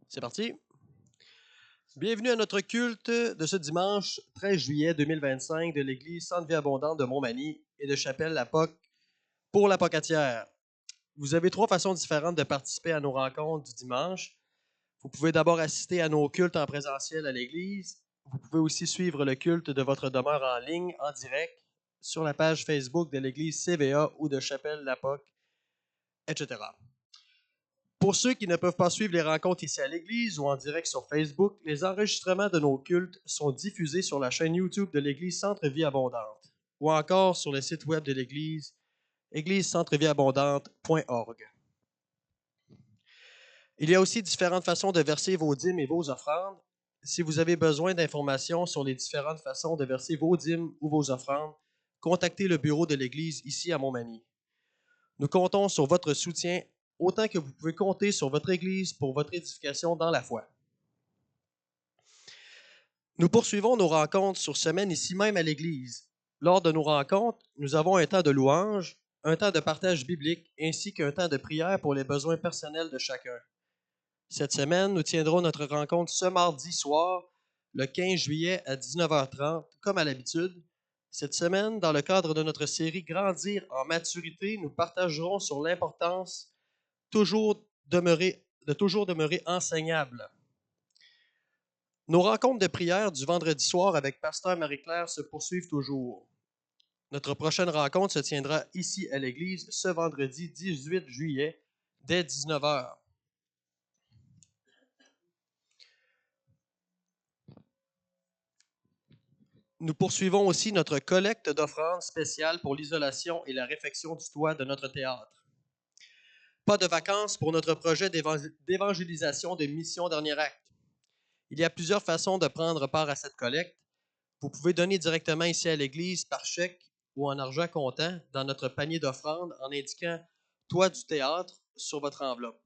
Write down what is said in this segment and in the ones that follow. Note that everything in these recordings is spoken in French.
C'est parti. Bienvenue à notre culte de ce dimanche 13 juillet 2025 de l'Église Sainte Vie Abondante de Montmagny et de Chapelle-la-Poque pour la Pocatière. Vous avez 3 façons différentes de participer à nos rencontres du dimanche. Vous pouvez d'abord assister à nos cultes en présentiel à l'Église. Vous pouvez aussi suivre le culte de votre demeure en ligne, en direct, sur la page Facebook de l'Église CVA ou de Chapelle-la-Poque, etc. Pour ceux qui ne peuvent pas suivre les rencontres ici à l'église ou en direct sur Facebook, les enregistrements de nos cultes sont diffusés sur la chaîne YouTube de l'église Centre Vie Abondante ou encore sur le site web de l'église église-centrevieabondante.org. Il y a aussi différentes façons de verser vos dîmes et vos offrandes. Si vous avez besoin d'informations sur les différentes façons de verser vos dîmes ou vos offrandes, contactez le bureau de l'église ici à Montmagny. Nous comptons sur votre soutien autant que vous pouvez compter sur votre Église pour votre édification dans la foi. Nous poursuivons nos rencontres sur semaine ici même à l'Église. Lors de nos rencontres, nous avons un temps de louange, un temps de partage biblique ainsi qu'un temps de prière pour les besoins personnels de chacun. Cette semaine, nous tiendrons notre rencontre ce mardi soir, le 15 juillet à 19h30, comme à l'habitude. Cette semaine, dans le cadre de notre série Grandir en maturité, nous partagerons sur l'importance de toujours demeurer enseignable. Nos rencontres de prière du vendredi soir avec Pasteur Marie-Claire se poursuivent toujours. Notre prochaine rencontre se tiendra ici à l'église ce vendredi 18 juillet dès 19h. Nous poursuivons aussi notre collecte d'offrandes spéciale pour l'isolation et la réfection du toit de notre théâtre. Pas de vacances pour notre projet d'évangélisation de Mission Dernier Acte. Il y a plusieurs façons de prendre part à cette collecte. Vous pouvez donner directement ici à l'église par chèque ou en argent comptant dans notre panier d'offrandes en indiquant « Toit du théâtre » sur votre enveloppe.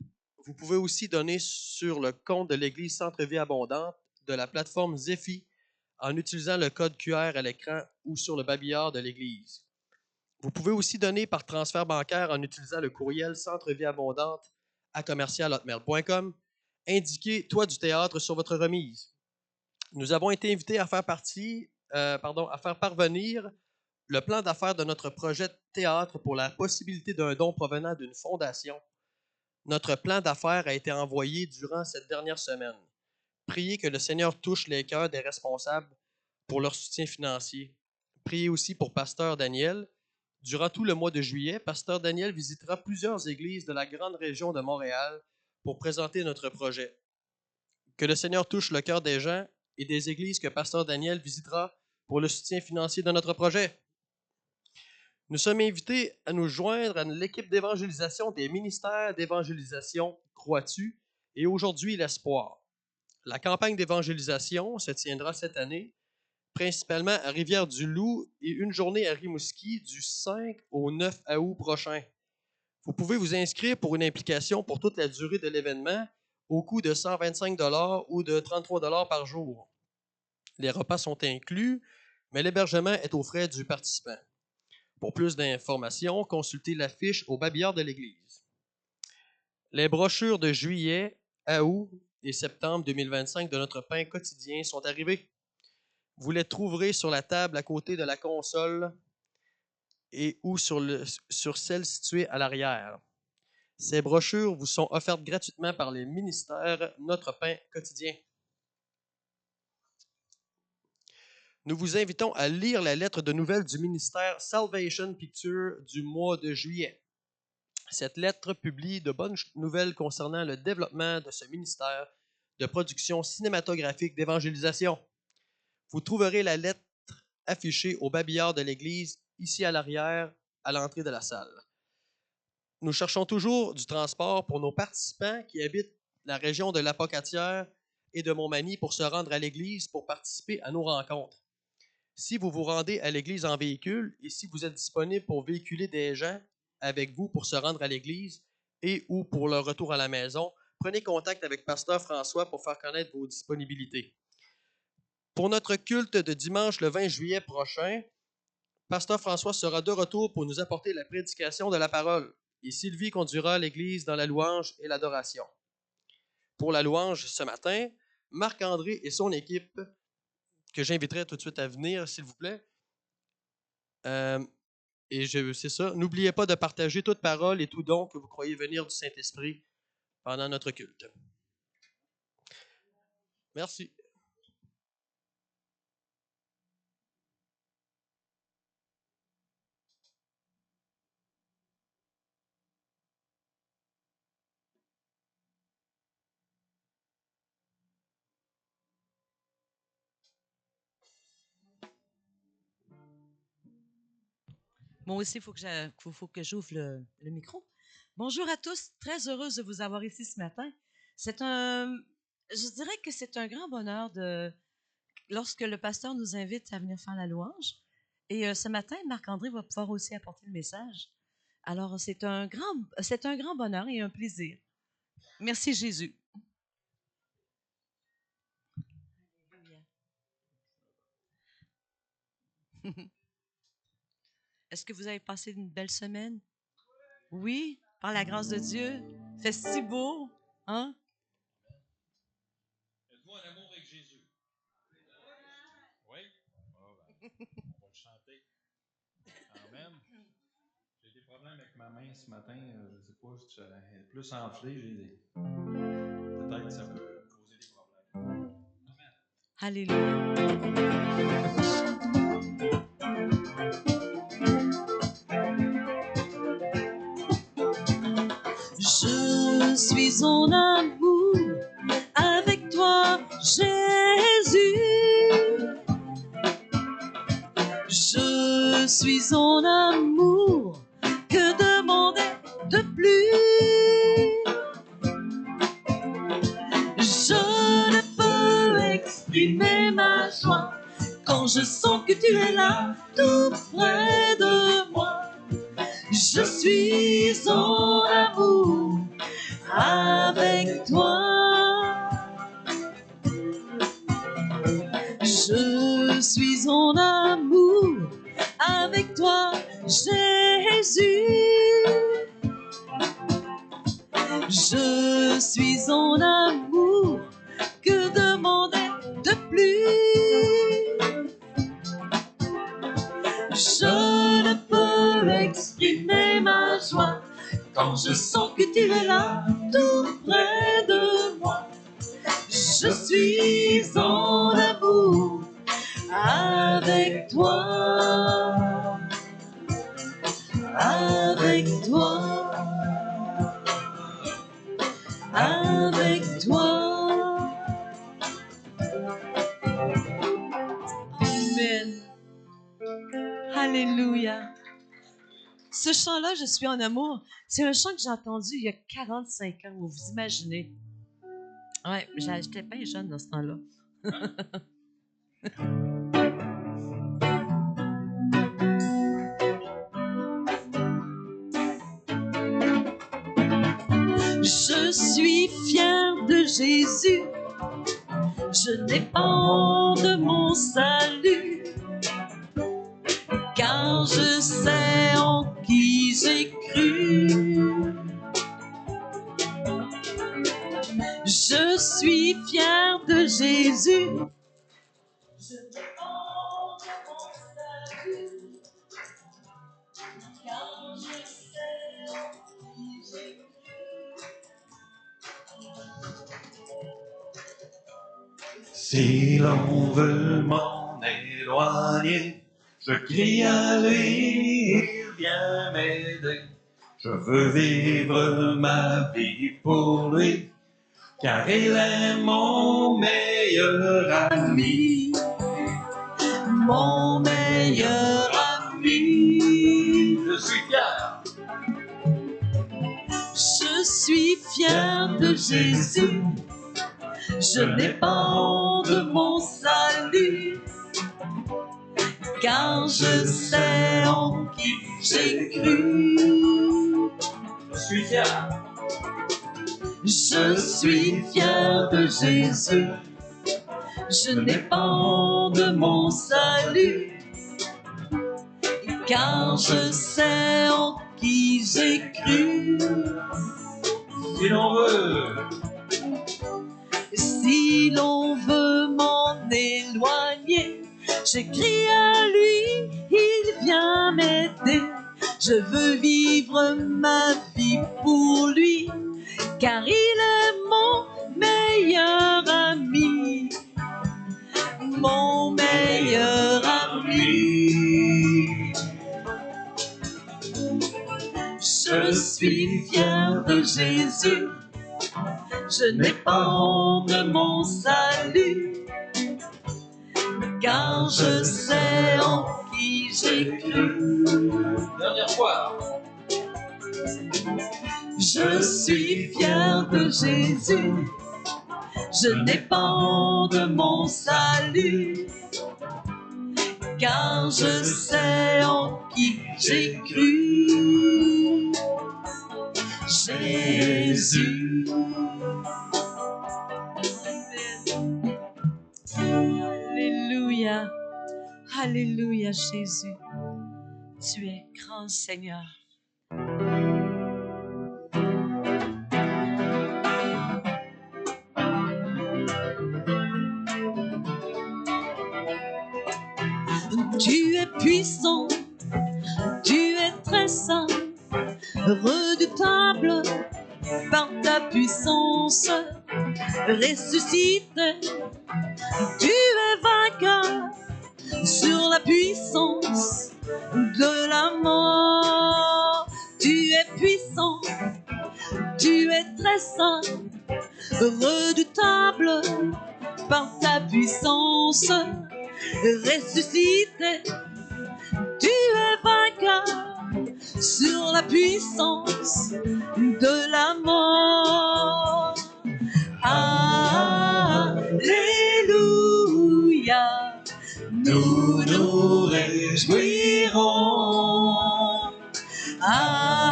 Vous pouvez aussi donner sur le compte de l'église Centre Vie Abondante de la plateforme Zephy en utilisant le code QR à l'écran ou sur le babillard de l'église. Vous pouvez aussi donner par transfert bancaire en utilisant le courriel centreviabondante@commercial@hotmail.com. Indiquez « Toit du théâtre » sur votre remise. Nous avons été invités à faire parvenir le plan d'affaires de notre projet de théâtre pour la possibilité d'un don provenant d'une fondation. Notre plan d'affaires a été envoyé durant cette dernière semaine. Priez que le Seigneur touche les cœurs des responsables pour leur soutien financier. Priez aussi pour Pasteur Daniel. Durant tout le mois de juillet, Pasteur Daniel visitera plusieurs églises de la grande région de Montréal pour présenter notre projet. Que le Seigneur touche le cœur des gens et des églises que Pasteur Daniel visitera pour le soutien financier de notre projet. Nous sommes invités à nous joindre à l'équipe d'évangélisation des ministères d'évangélisation Croix-tu et aujourd'hui l'Espoir. La campagne d'évangélisation se tiendra cette année, principalement à Rivière-du-Loup et une journée à Rimouski du 5 au 9 août prochain. Vous pouvez vous inscrire pour une implication pour toute la durée de l'événement au coût de 125 $ ou de 33 $ par jour. Les repas sont inclus, mais l'hébergement est aux frais du participant. Pour plus d'informations, consultez l'affiche au babillard de l'église. Les brochures de juillet, août et septembre 2025 de notre pain quotidien sont arrivées. Vous les trouverez sur la table à côté de la console et ou sur celle située à l'arrière. Ces brochures vous sont offertes gratuitement par les ministères Notre Pain Quotidien. Nous vous invitons à lire la lettre de nouvelles du ministère Salvation Picture du mois de juillet. Cette lettre publie de bonnes nouvelles concernant le développement de ce ministère de production cinématographique d'évangélisation. Vous trouverez la lettre affichée au babillard de l'église, ici à l'arrière, à l'entrée de la salle. Nous cherchons toujours du transport pour nos participants qui habitent la région de la Pocatière et de Montmagny pour se rendre à l'église pour participer à nos rencontres. Si vous vous rendez à l'église en véhicule et si vous êtes disponible pour véhiculer des gens avec vous pour se rendre à l'église et ou pour leur retour à la maison, prenez contact avec Pasteur François pour faire connaître vos disponibilités. Pour notre culte de dimanche le 20 juillet prochain, Pasteur François sera de retour pour nous apporter la prédication de la parole et Sylvie conduira l'église dans la louange et l'adoration. pour la louange ce matin. Marc-André et son équipe, que j'inviterai tout de suite à venir, s'il vous plaît. C'est ça. N'oubliez pas de partager toute parole et tout don que vous croyez venir du Saint-Esprit pendant notre culte. Merci. Moi aussi, il faut que j'ouvre le micro. Bonjour à tous, très heureuse de vous avoir ici ce matin. Je dirais que c'est un grand bonheur lorsque le pasteur nous invite à venir faire la louange. Et ce matin, Marc-André va pouvoir aussi apporter le message. Alors, c'est un grand bonheur et un plaisir. Merci Jésus. Est-ce que vous avez passé une belle semaine? Oui, par la grâce de Dieu. Fait si beau, hein? Êtes-vous en amour avec Jésus? Oui? Oh, ben, on va le chanter. Amen. J'ai des problèmes avec ma main ce matin. Je ne sais pas, elle est plus enflée. Peut-être que ça peut causer des problèmes. Amen. Alléluia. Je suis en amour avec toi, Jésus. Je suis en amour, que demander de plus? Je ne peux exprimer ma joie quand je sens que tu es là, tout près de moi. Je suis en amour avec toi. Je suis en amour avec toi, Jésus. Je suis en amour, que demander de plus? Je ne peux exprimer ma joie quand je sens que tu es là, tout près de moi. Je suis en amour avec toi, avec toi, avec toi. Amen. Alléluia. Ce chant-là, Je suis en amour, c'est un chant que j'ai entendu il y a 45 ans, vous vous imaginez. Ouais, j'étais bien jeune dans ce temps-là. Je suis fière de Jésus, je dépends de mon salut, car je sais en qui j'ai cru. Je suis fière de Jésus, je dépends de mon salut, car je sais en qui j'ai cru. Si l'on veut m'en éloigner, je crie à lui, il vient m'aider. Je veux vivre ma vie pour lui, car il est mon meilleur ami. Mon meilleur ami. Je suis fier. Je suis fière de Jésus, je dépends de mon salut, car je sais en qui j'ai cru. Je suis fier. Je suis fière de Jésus, je dépends de mon salut, car je sais en qui j'ai cru. Si l'on veut J'écris à lui, il vient m'aider. Je veux vivre ma vie pour lui, car il est mon meilleur ami. Mon meilleur ami. Je suis fier de Jésus. Je n'ai pas honte de mon salut, car je sais en qui j'ai cru. Dernière fois. Je suis fier de Jésus. Je n'ai pas honte de mon salut, car je sais en qui j'ai cru. Jésus. Alléluia. Alléluia, Jésus. Tu es grand Seigneur. Tu es puissant, tu es très saint, redoutable par ta puissance, ressuscité, tu es vainqueur sur la puissance de la mort. Tu es puissant, tu es très saint, redoutable par ta puissance, ressuscité, tu es vainqueur sur la puissance de la mort. Alléluia, nous nous réjouirons. Alléluia,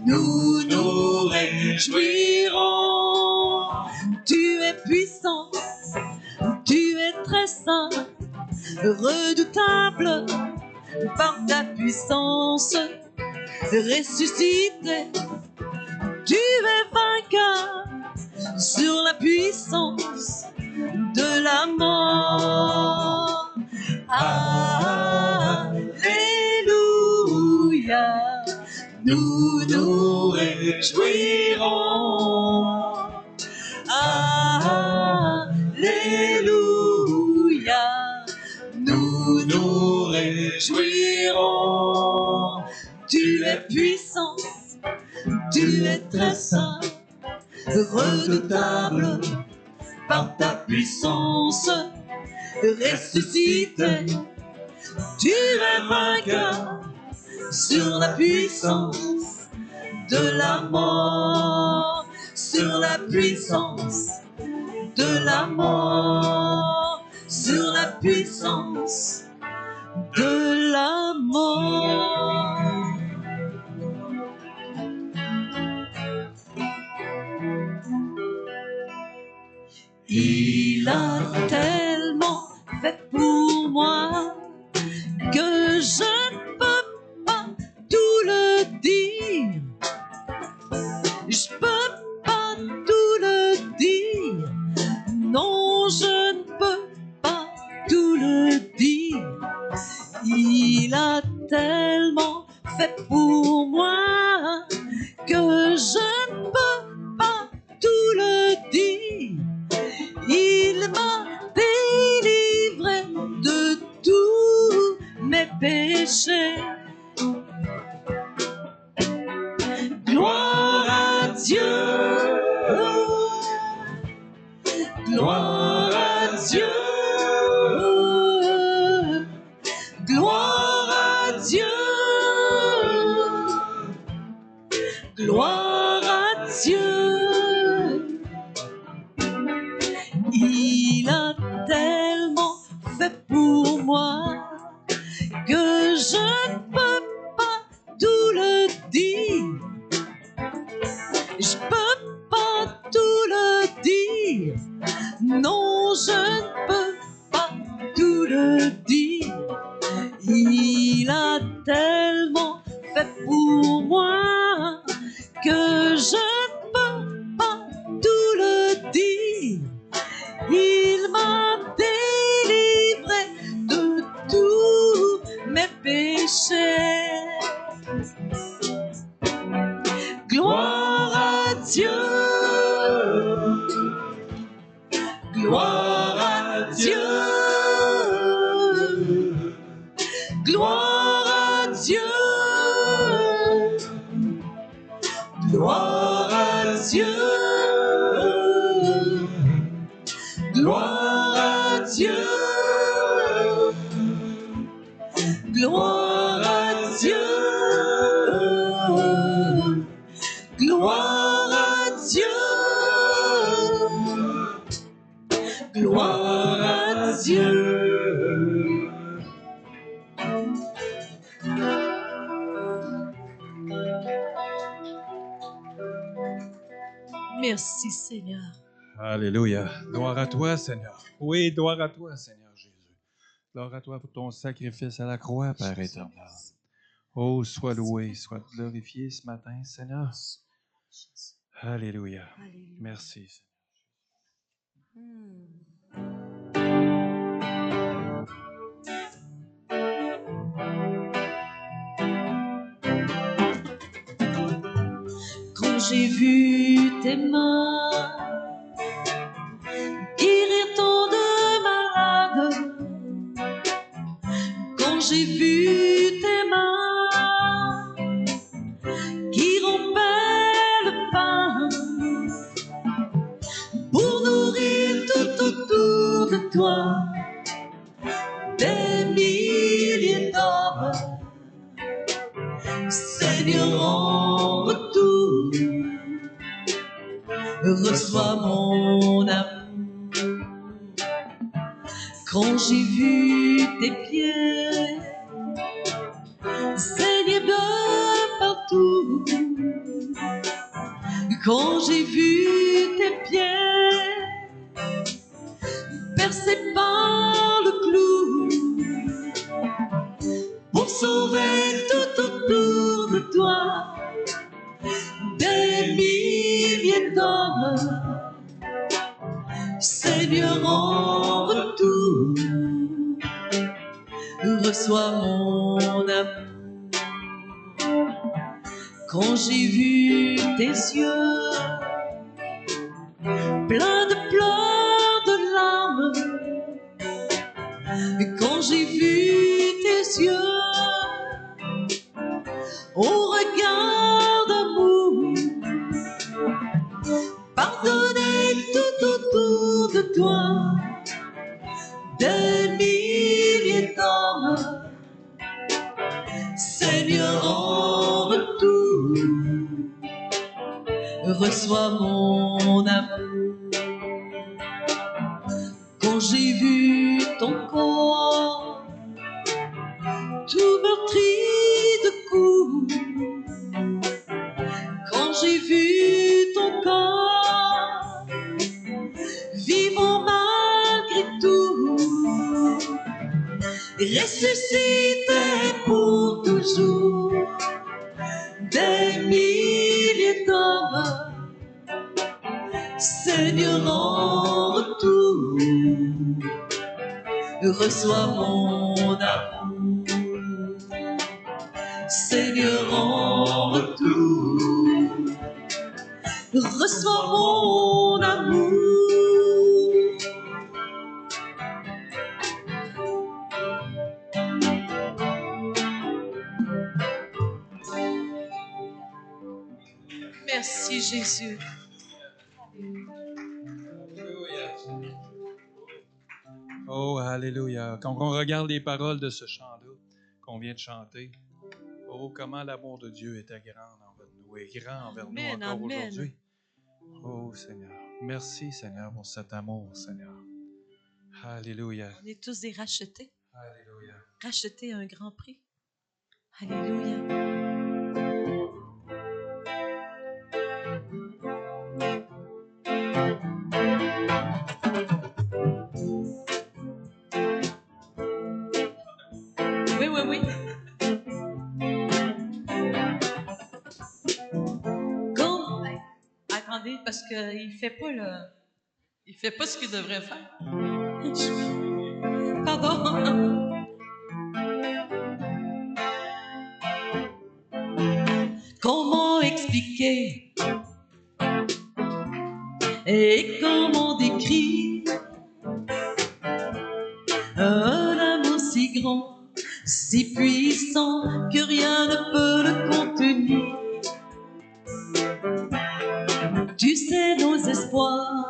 nous nous réjouirons. Tu es puissant, tu es très saint, redoutable par ta puissance, ressuscité, tu es vainqueur sur la puissance de la mort. Alléluia, nous nous réjouirons. Alléluia, nous nous réjouirons. Tu es puissant, tu es très saint, redoutable par ta puissance, ressuscité, tu es vainqueur sur la puissance de la mort, sur la puissance de la mort, sur la puissance de la mort. Il a tellement fait pour moi que je ne peux pas tout le dire. Je peux pas tout le dire. Non, je ne peux pas tout le dire. Il a tellement fait pour moi que je ne peux pas tout le dire. Il m'a délivré de tous mes péchés. Gloire à Dieu, gloire à Dieu, gloire à Dieu, gloire à Dieu. Il a tellement fait pour moi que je ne peux pas tout le dire. Je peux pas tout le dire. Non, je ne peux pas tout le dire. Il a tellement fait pour moi que je ne peux pas tout le dire. Dieu. Gloire à Dieu. Gloire à Dieu. Gloire à Dieu. Gloire à Dieu. Gloire à Dieu. Gloire à Dieu. Gloire à Dieu. Merci Seigneur. Alléluia. Gloire à toi, Seigneur. Oui, gloire à toi, Seigneur Jésus. Gloire à toi pour ton sacrifice à la croix, Père éternel. Oh, sois loué, sois glorifié ce matin, Seigneur. Alléluia. Merci, Seigneur. Quand j'ai vu tes mains guérir tant de malades, quand j'ai vu tes mains qui rompaient le pain pour nourrir tout autour de toi des milliers d'hommes, Seigneur, en retour, reçois mon amour. Quand j'ai vu tes pieds saigner de partout, quand j'ai vu tes pieds percés par le clou pour sauver tout autour de toi des milliers d'hommes, Seigneur, en retour, reçois mon amour. Quand j'ai vu tes yeux pleins de pleurs, de larmes, quand j'ai vu tes yeux au regard d'amour, pardonner tout autour de toi des milliers d'hommes, Seigneur, en retour, reçois mon amour. Quand j'ai vu ton corps tout meurtri de coups, quand j'ai vu ton corps vivant malgré tout, ressuscité pour toujours, des milliers d'hommes, Seigneur, en retour, reçois mon amour. Seigneur, en retour, reçois mon amour. Merci Jésus. Oh, alléluia. Quand on regarde les paroles de ce chant-là qu'on vient de chanter, oh, comment l'amour de Dieu était grand envers nous et grand envers nous Amen, encore amen. aujourd'hui. Oh, Seigneur. Merci, Seigneur, pour cet amour, Seigneur. Alléluia. On est tous des rachetés, Alléluia. rachetés à un grand prix. Alléluia. Oui, oui, oui. Comme... Attendez, parce qu'il fait pas il fait pas ce qu'il devrait faire. Pardon. Comment expliquer Et comment décrire un amour si grand, si puissant que rien ne peut le contenir. Tu sais nos espoirs,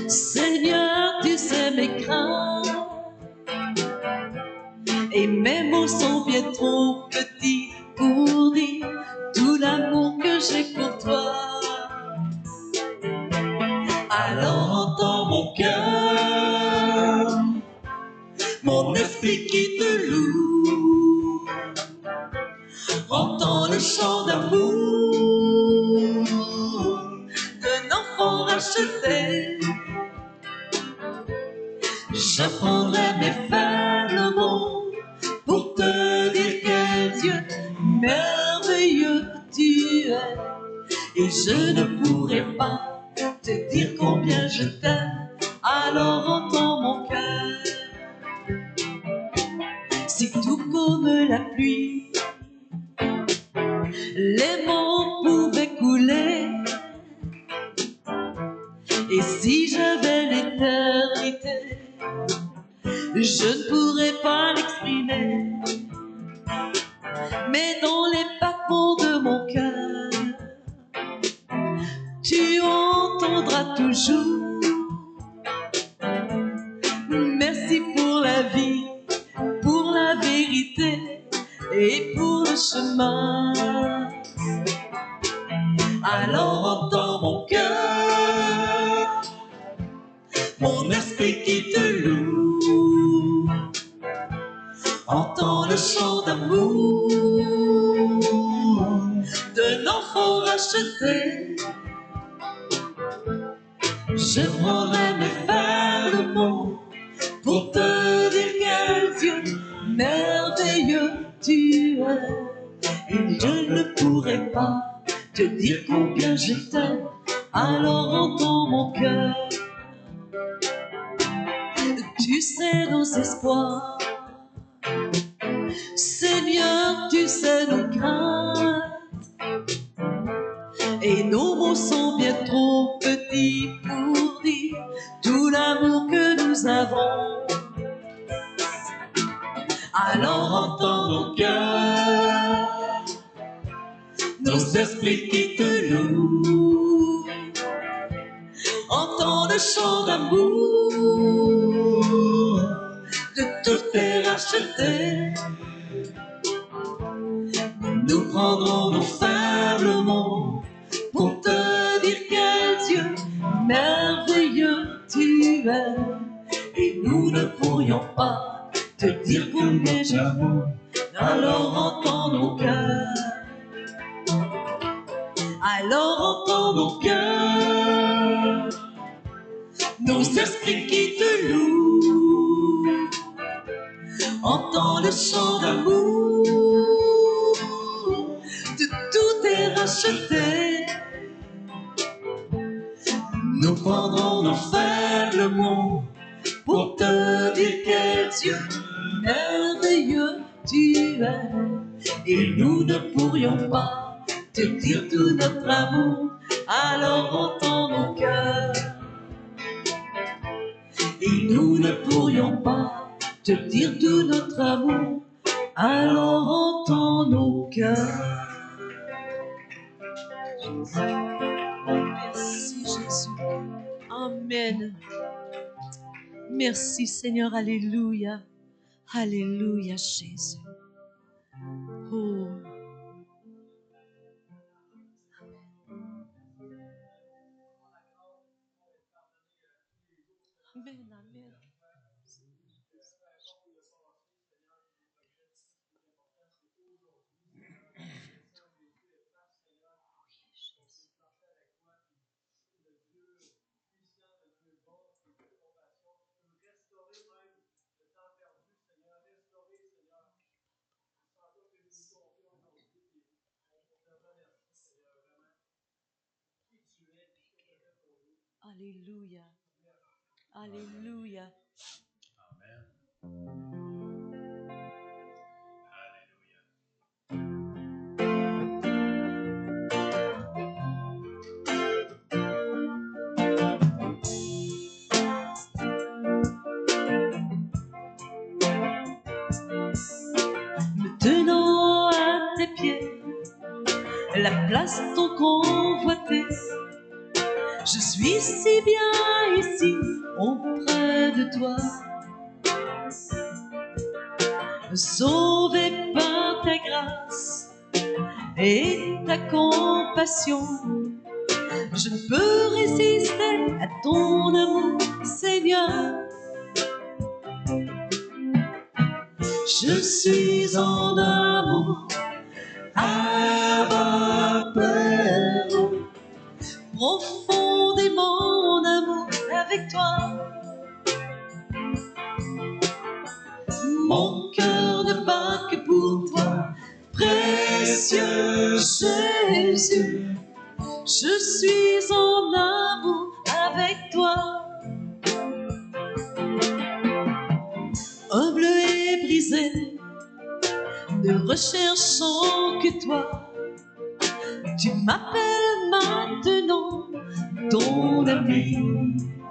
Seigneur, tu sais mes craintes. Et mes mots sont bien trop petits pour dire tout l'amour que j'ai pour toi. Alors entends mon cœur, mon esprit qui te loue. Entends le chant d'amour d'un enfant racheté. Je prendrai mes faibles mots pour te dire quel Dieu merveilleux tu es. Et je ne pourrai pas te dire combien je t'aime. Alors entends mon cœur. Si tout comme la pluie, les mots pouvaient couler. Et si j'avais l'éternité, je ne pourrais pas l'exprimer. Mais dans les battements de mon cœur, tu entendras toujours. Merci pour la vie, pour la vérité et pour le chemin. Alors entends mon cœur, mon esprit qui te loue. Entends le chant d'amour d'un enfant racheté. Je prendrai mes faibles mots pour te dire quel Dieu merveilleux tu es. Et je ne pourrai pas te dire combien je t'aime. Alors entends mon cœur. Tu sais nos espoirs, Seigneur, tu sais nos craintes. Et nos mots sont bien trop petits pour dire tout l'amour que nous avons. Alors entends nos cœurs, nos esprits qui te louent. Entends le chant d'amour de tous tes rachetés. Nous prendrons nos faibles mots pour te dire quel Dieu merveilleux tu es. Et nous ne pourrions pas te dire combien j'aime. Alors entends nos cœurs. Alors entends nos cœurs, nos esprits qui te louent. Entends le chant d'amour de tous tes rachetés. Nous prendrons nos faibles mots pour te dire quel Dieu merveilleux tu es. Et nous ne pourrions pas te dire tout notre amour. Alors entends nos cœurs. Et nous ne pourrions pas te dire tout notre amour. Alors entends nos cœurs. Merci Jésus. Amen. Merci Seigneur. Alléluia. Alléluia Jésus. Oh. Amen, amen. Alléluia. Alléluia. Amen. Alléluia. la place ton convoité. Je suis si bien ici auprès de toi, sauvé par ta grâce et ta compassion. Je ne peux résister à ton amour, Seigneur. Je suis en amour, Abba Père, profondément en amour avec toi. Mon cœur ne bat que pour toi, précieux Jésus. Je suis en amour avec toi. Humble et brisé, ne recherchant que toi, tu m'appelles maintenant ton ami,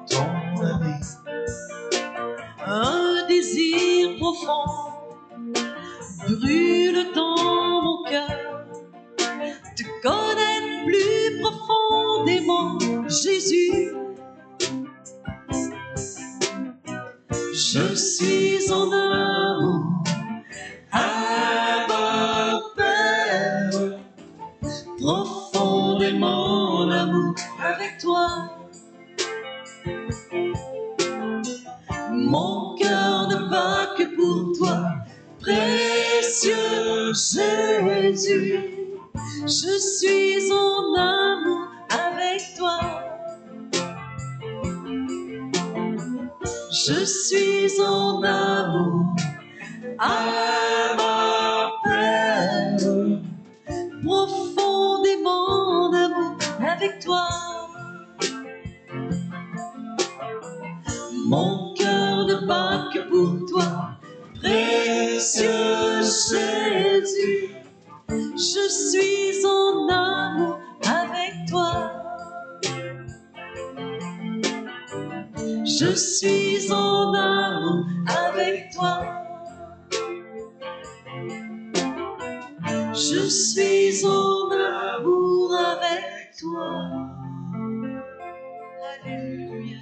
ton ami. Un désir profond brûle dans mon cœur, te connaître plus profondément, Jésus. Je suis en amour, Abba Père, profondément en amour avec toi. Mon cœur ne bat que pour toi, précieux Jésus. Je suis en amour avec toi. Je suis en amour, Abba Père, profondément en amour avec toi. Mon cœur ne bat que pour toi, précieux Jésus. Je suis en amour avec toi. Je suis en amour avec toi. Je suis en amour avec toi. Alléluia.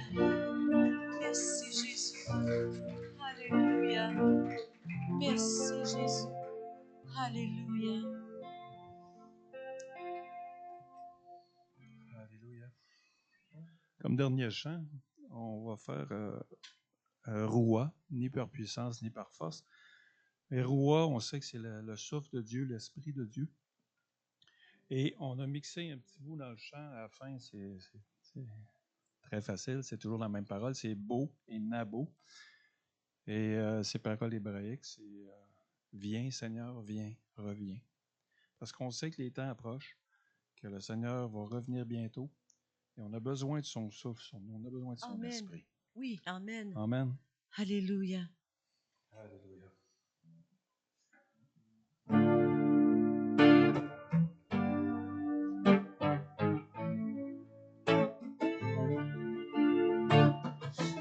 Merci Jésus. Alléluia. Merci Jésus. Alléluia. Alléluia. Comme dernier chant, on va faire Roua, ni par puissance, ni par force. Et Roua, on sait que c'est le souffle de Dieu, l'Esprit de Dieu. Et on a mixé un petit bout dans le chant. À la fin, c'est très facile. C'est toujours la même parole. C'est beau et nabo. Et ces paroles hébraïques, c'est viens, Seigneur, viens, reviens. Parce qu'on sait que les temps approchent, que le Seigneur va revenir bientôt. Et on a besoin de son souffle, on a besoin de son Amen. esprit. Oui, amen. Amen. Alléluia. Alléluia.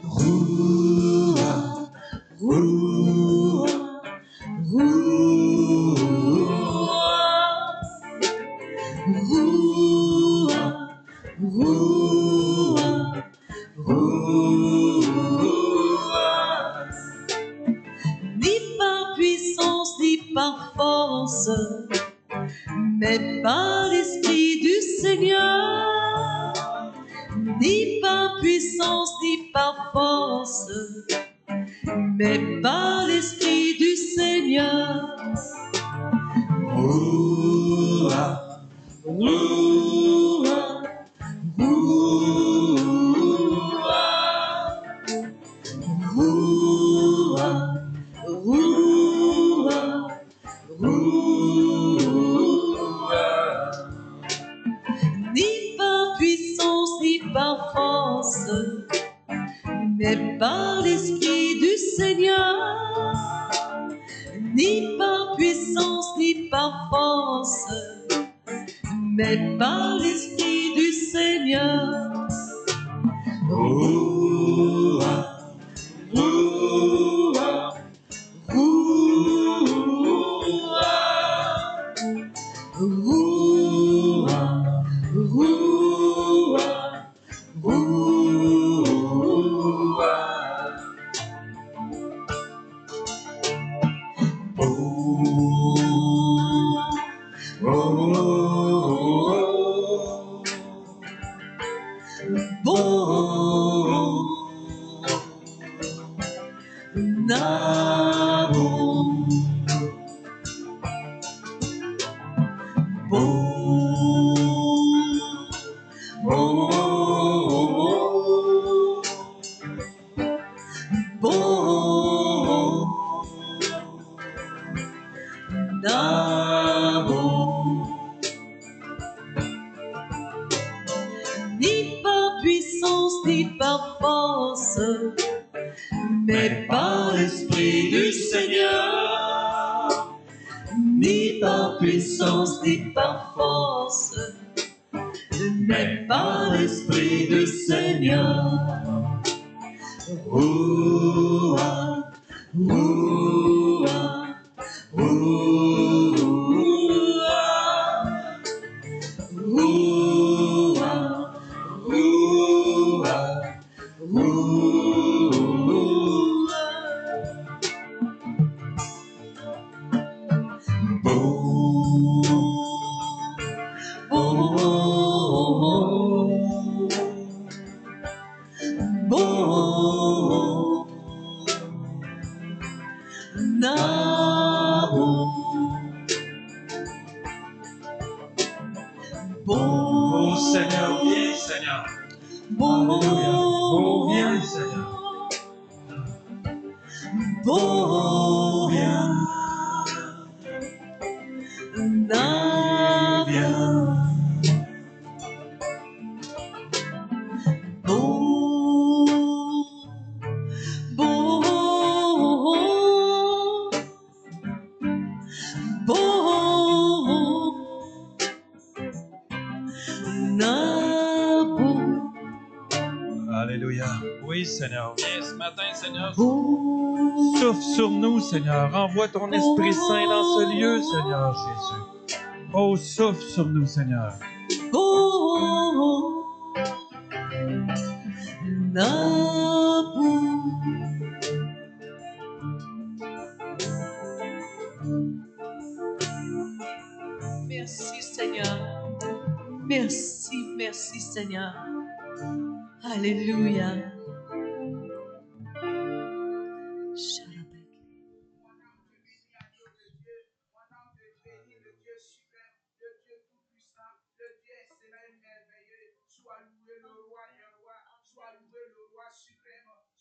Roua, roua, roua, roua, roua. Ni par puissance, ni par force, mais par l'Esprit du Seigneur. Ni par puissance, ni par force, mais par l'Esprit du Seigneur. Roua, roua, roua, roua, roua, roua. Ni par puissance, ni par force, mais par l'Esprit du Seigneur. Ni par puissance, ni par force, mais par l'Esprit du Seigneur. Roua, roua, roua, roua. Beau, Nabo, ni par puissance ni par force, mais par l'Esprit du Seigneur. Ni par puissance ni par force, mais par l'Esprit du Seigneur. Ouah, ouah, ouah, ouah, ouah, Oh Seigneur, viens Seigneur. Alléluia. Oh, viens Seigneur. Viens. Alléluia. Oui, Seigneur. Viens ce matin, Seigneur. Souffle sur nous, Seigneur. Envoie ton Esprit Saint dans ce lieu, Seigneur Jésus. Oh, souffle sur nous, Seigneur. Merci, Seigneur. Merci, merci, Seigneur. Alléluia.